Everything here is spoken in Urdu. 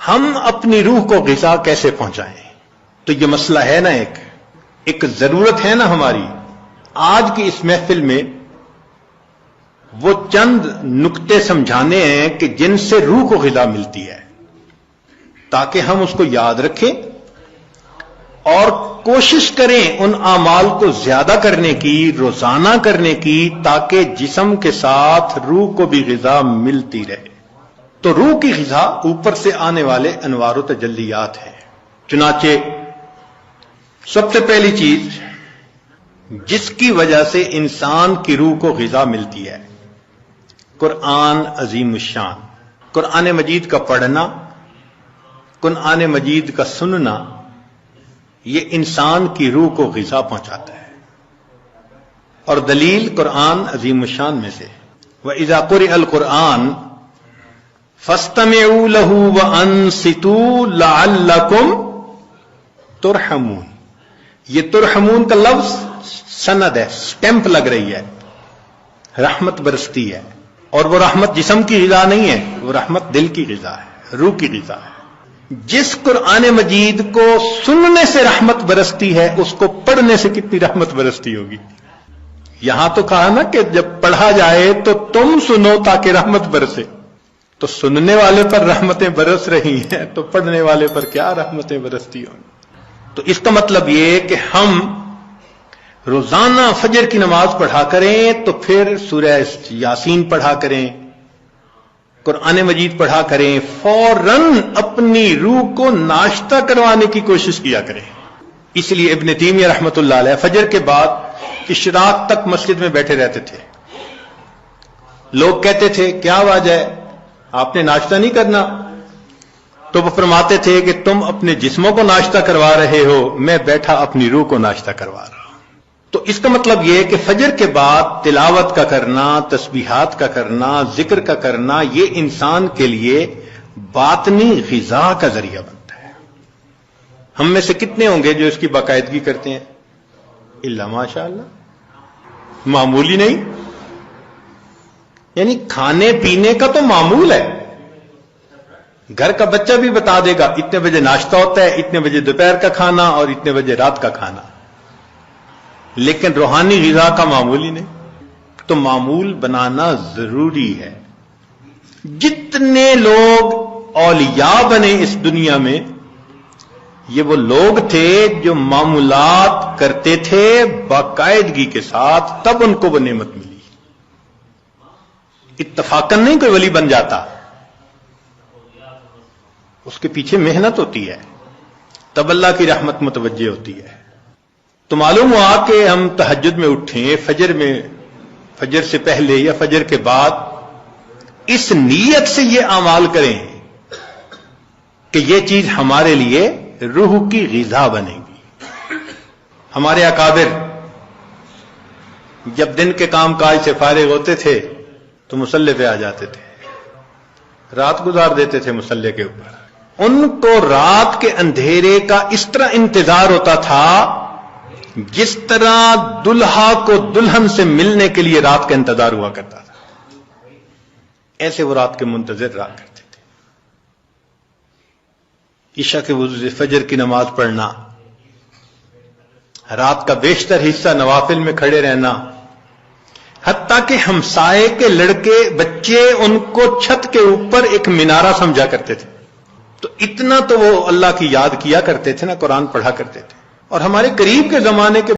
ہم اپنی روح کو غذا کیسے پہنچائیں؟ تو یہ مسئلہ ہے نا، ایک ضرورت ہے نا ہماری آج کی اس محفل میں وہ چند نکتے سمجھانے ہیں کہ جن سے روح کو غذا ملتی ہے، تاکہ ہم اس کو یاد رکھیں اور کوشش کریں ان اعمال کو زیادہ کرنے کی، روزانہ کرنے کی، تاکہ جسم کے ساتھ روح کو بھی غذا ملتی رہے۔ تو روح کی غذا اوپر سے آنے والے انوار و تجلیات ہیں۔ چنانچہ سب سے پہلی چیز جس کی وجہ سے انسان کی روح کو غذا ملتی ہے، قرآن عظیم الشان، قرآن مجید کا پڑھنا، قرآن مجید کا سننا، یہ انسان کی روح کو غذا پہنچاتا ہے۔ اور دلیل قرآن عظیم الشان میں سے وَإِذَا قُرِئَ الْقُرْآنُ فَاسْتَمِعُوا لَهُ وَأَنصِتُوا لَعَلَّكُمْ تُرْحَمُونَ۔ یہ ترحمون کا لفظ سند ہے، سٹیمپ لگ رہی ہے، رحمت برستی ہے، اور وہ رحمت جسم کی غذا نہیں ہے، وہ رحمت دل کی غذا ہے، روح کی غذا ہے۔ جس قرآن مجید کو سننے سے رحمت برستی ہے، اس کو پڑھنے سے کتنی رحمت برستی ہوگی۔ یہاں تو کہا نا کہ جب پڑھا جائے تو تم سنو تاکہ رحمت برسے، تو سننے والے پر رحمتیں برس رہی ہیں تو پڑھنے والے پر کیا رحمتیں برستی ہوں۔ تو اس کا مطلب یہ کہ ہم روزانہ فجر کی نماز پڑھا کریں، تو پھر سورہ یاسین پڑھا کریں، قرآن مجید پڑھا کریں، فوراً اپنی روح کو ناشتہ کروانے کی کوشش کیا کریں۔ اس لیے ابن تیمیہ رحمۃ اللہ علیہ فجر کے بعد اشراق تک مسجد میں بیٹھے رہتے تھے۔ لوگ کہتے تھے کیا وجہ ہے، آپ نے ناشتہ نہیں کرنا؟ تو وہ فرماتے تھے کہ تم اپنے جسموں کو ناشتہ کروا رہے ہو، میں بیٹھا اپنی روح کو ناشتہ کروا رہا ہوں۔ تو اس کا مطلب یہ کہ فجر کے بعد تلاوت کا کرنا، تسبیحات کا کرنا، ذکر کا کرنا، یہ انسان کے لیے باطنی غذا کا ذریعہ بنتا ہے۔ ہم میں سے کتنے ہوں گے جو اس کی باقاعدگی کرتے ہیں؟ الا ماشاء اللہ، معمولی نہیں، یعنی کھانے پینے کا تو معمول ہے۔ گھر کا بچہ بھی بتا دے گا اتنے بجے ناشتہ ہوتا ہے، اتنے بجے دوپہر کا کھانا اور اتنے بجے رات کا کھانا، لیکن روحانی غذا کا معمول ہی نہیں۔ تو معمول بنانا ضروری ہے۔ جتنے لوگ اولیاء بنے اس دنیا میں، یہ وہ لوگ تھے جو معمولات کرتے تھے باقاعدگی کے ساتھ، تب ان کو وہ نعمت ملی۔ اتفاقاً نہیں کوئی ولی بن جاتا، اس کے پیچھے محنت ہوتی ہے، تب اللہ کی رحمت متوجہ ہوتی ہے۔ تو معلوم ہوا کہ ہم تہجد میں اٹھیں، فجر سے پہلے یا فجر کے بعد، اس نیت سے یہ اعمال کریں کہ یہ چیز ہمارے لیے روح کی غذا بنے گی۔ ہمارے اکابر جب دن کے کام کاج سے فارغ ہوتے تھے تو مصلی پہ آ جاتے تھے، رات گزار دیتے تھے مصلی کے اوپر۔ ان کو رات کے اندھیرے کا اس طرح انتظار ہوتا تھا جس طرح دلہا کو دلہن سے ملنے کے لیے رات کا انتظار ہوا کرتا تھا، ایسے وہ رات کے منتظر رہا کرتے تھے۔ عشاء کے وضو سے فجر کی نماز پڑھنا، رات کا بیشتر حصہ نوافل میں کھڑے رہنا، حتیٰ کہ ہمسائے کے لڑکے بچے ان کو چھت کے اوپر ایک مینارہ سمجھا کرتے تھے۔ تو اتنا تو وہ اللہ کی یاد کیا کرتے تھے نا، قرآن پڑھا کرتے تھے۔ اور ہمارے قریب کے زمانے کے